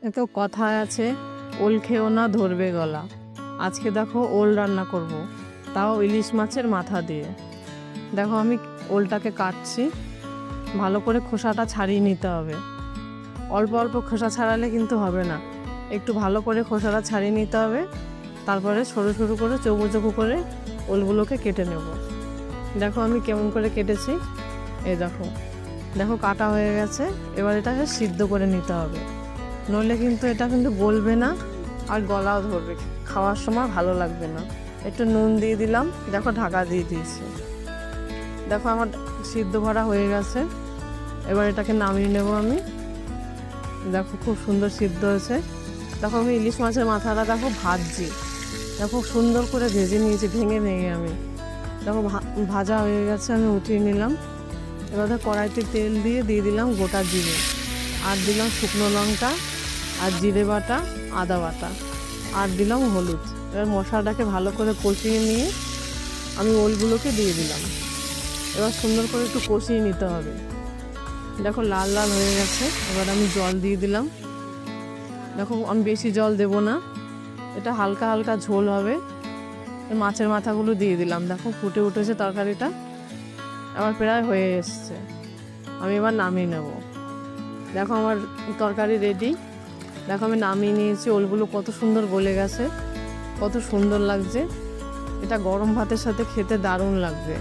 এতো কথায় আছে, ওল খেও না ধরবে গলা। আজকে দেখো ওল রান্না করব, তাও ইলিশ মাছের মাথা দিয়ে। দেখো আমি ওলটাকে কাটছি, ভালো করে খোসাটা ছাড়িয়ে নিতে হবে। অল্প অল্প খোসা ছাড়ালে কিন্তু হবে না, একটু ভালো করে খোসাটা ছাড়িয়ে নিতে হবে। তারপরে সরু সরু করে চৌকো চৌকো করে ওলগুলোকে কেটে নেব। দেখো আমি কেমন করে কেটেছি, এই দেখো দেখো কাটা হয়ে গেছে। এবার এটাকে সিদ্ধ করে নিতে হবে, নইলে কিন্তু এটা কিন্তু গলবে না, আর গলাও ধরবে, খাওয়ার সময় ভালো লাগবে না। একটু নুন দিয়ে দিলাম, দেখো ঢাকা দিয়ে দিয়েছি। দেখো আমার সিদ্ধ ভরা হয়ে গেছে, এবার এটাকে নামিয়ে নেব আমি। দেখো খুব সুন্দর সিদ্ধ হয়েছে। দেখো আমি ইলিশ মাছের মাথাটা দেখো ভাজছি, দেখো সুন্দর করে ভেজে নিয়েছি, ভেঙে ভেঙে আমি। দেখো ভাজা হয়ে গেছে, আমি উঠিয়ে নিলাম। এবার কড়াইতে তেল দিয়ে দিলাম গোটা জিরে, আর দিলাম শুকনো লঙ্কা, আর জিরে বাটা, আদা বাটা, আর দিলাম হলুদ। এবার মশলাটাকে ভালো করে কষিয়ে নিয়ে আমি ওলগুলোকে দিয়ে দিলাম। এবার সুন্দর করে একটু কষিয়ে নিতে হবে। দেখো লাল লাল হয়ে গেছে, এবার আমি জল দিয়ে দিলাম। দেখো আমি বেশি জল দেব না, এটা হালকা হালকা ঝোল হবে। মাছের মাথাগুলো দিয়ে দিলাম, দেখো ফুটে উঠেছে তরকারিটা, আমার প্রায় হয়ে এসছে। আমি এবার নামিয়ে নেব। দেখো আমার তরকারি রেডি। দেখো আমি নামিয়ে নিয়েছি, ওলগুলো কত সুন্দর গলে গেছে, কত সুন্দর লাগছে। এটা গরম ভাতের সাথে খেতে দারুণ লাগবে।